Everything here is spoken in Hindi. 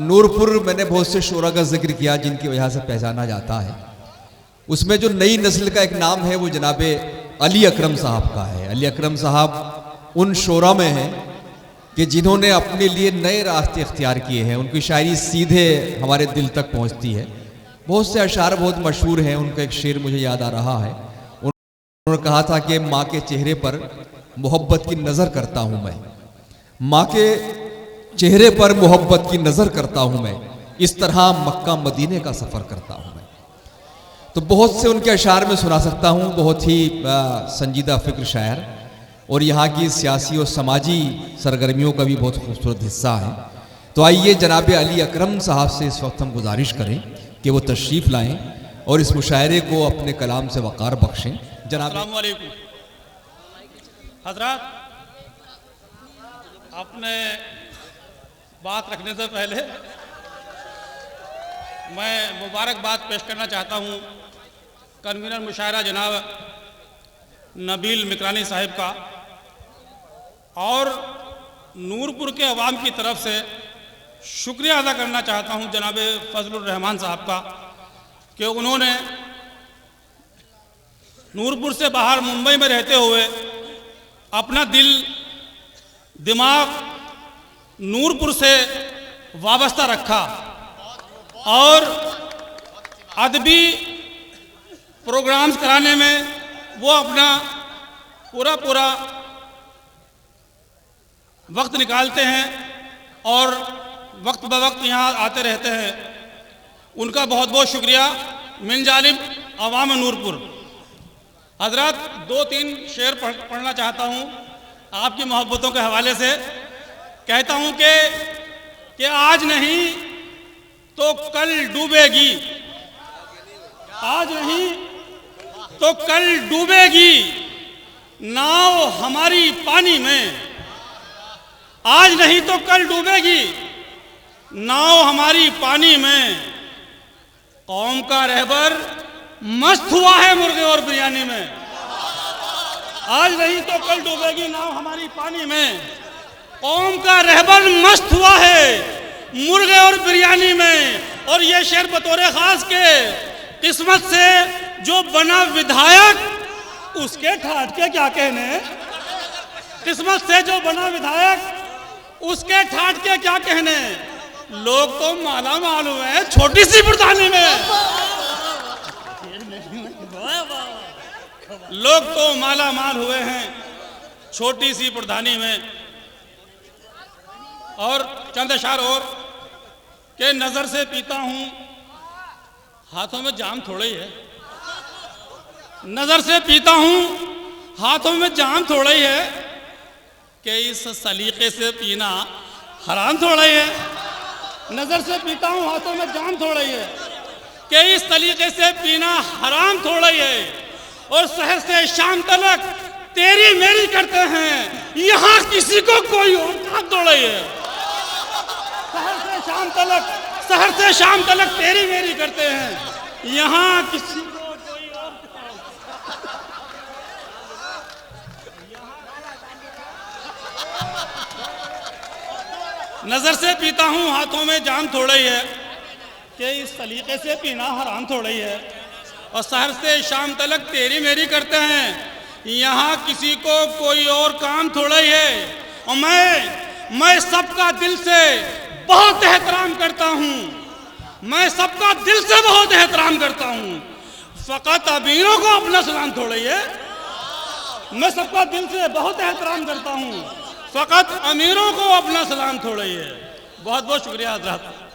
नूरपुर मैंने बहुत से शोरा का जिक्र किया जिनकी वजह से पहचाना जाता है। उसमें जो नई नस्ल का एक नाम है वो जनाब अली अकरम साहब का है। अली अकरम साहब उन शोरा में हैं कि जिन्होंने अपने लिए नए रास्ते इख्तियार किए हैं। उनकी शायरी सीधे हमारे दिल तक पहुंचती है। बहुत से अशार बहुत मशहूर हैं। उनका एक शेर मुझे याद आ रहा है। उन्होंने कहा था कि माँ के चेहरे पर मोहब्बत की नज़र करता हूँ मैं, माँ के चेहरे पर मोहब्बत की नज़र करता हूँ मैं, इस तरह मक्का मदीने का सफ़र करता हूँ मैं। तो बहुत से उनके अशार में सुना सकता हूँ। बहुत ही संजीदा फ़िक्र शायर और यहाँ की सियासी और समाजी सरगर्मियों का भी बहुत खूबसूरत हिस्सा है। तो आइए जनाब अली अकरम साहब से इस वक्त हम गुजारिश करें कि वो तशरीफ़ लाएँ और इस मुशायरे को अपने कलाम से वक़ार बख्शें। जनाब अस्सलाम वालेकुम हज़रात, अपने बात रखने से पहले मैं मुबारकबाद पेश करना चाहता हूँ कन्वीनर मुशायरा जनाब नबील मिकरानी साहिब का और नूरपुर के अवाम की तरफ से शुक्रिया अदा करना चाहता हूँ जनाब फजलुर रहमान साहब का कि उन्होंने नूरपुर से बाहर मुंबई में रहते हुए अपना दिल दिमाग नूरपुर से वाबस्ता रखा और अदबी प्रोग्राम्स कराने में वो अपना पूरा वक्त निकालते हैं और वक्त ब वक्त यहाँ आते रहते हैं। उनका बहुत बहुत शुक्रिया मिन जानिब अवाम नूरपुर। हजरत, 2-3 शेर पढ़ना चाहता हूँ आपकी मोहब्बतों के हवाले से। कहता हूँ कि आज नहीं तो कल डूबेगी, आज नहीं तो कल डूबेगी नाव हमारी पानी में, आज नहीं तो कल डूबेगी नाव हमारी पानी में। कौम का रहबर मस्त हुआ है मुर्गे और बिरयानी में, आज नहीं तो कल डूबेगी नाव हमारी पानी में। कौम का रहबर मस्त हुआ है मुर्गे और बिरयानी में। और ये शेर बतौर खास के किस्मत से जो बना विधायक उसके ठाठ के क्या कहने, किस्मत से जो बना विधायक उसके ठाठ के क्या कहने। लोग तो माला माल हुए हैं छोटी सी बुरदानी में, लोग तो माला माल हुए हैं छोटी सी बुरदानी में। और चंद अशार और के नजर से पीता हूं हाथों में जाम थोड़ा ही है, नजर से पीता हूं हाथों में जाम थोड़ा ही है कि इस सलीके से पीना हराम थोड़ा ही है। नजर से पीता हूं हाथों में जाम थोड़ा ही है कि इस तरीके से पीना हराम थोड़ा ही है। और शहर से शाम तलक तेरी मेरी करते हैं, यहाँ किसी को कोई और काम थोड़ा ही है। शहर से शाम तलक तेरी मेरी करते हैं, यहाँ किसी को कोई और काम। नजर से पीता हूँ हाथों में जाम थोड़ा ही है कि इस तरीके से पीना हराम थोड़ा ही है। और शहर से शाम तलक तेरी मेरी करते हैं, यहाँ किसी को कोई और काम थोड़ा ही है। और मैं सबका दिल से बहुत एहतराम करता हूँ, मैं सबका दिल से बहुत एहतराम करता हूँ। फ़कत अमीरों को अपना सलाम थोड़ा ही है। मैं सबका दिल से बहुत एहतराम करता हूँ, फ़कत अमीरों को अपना सलाम थोड़ा ही है। बहुत बहुत शुक्रिया हज़रात।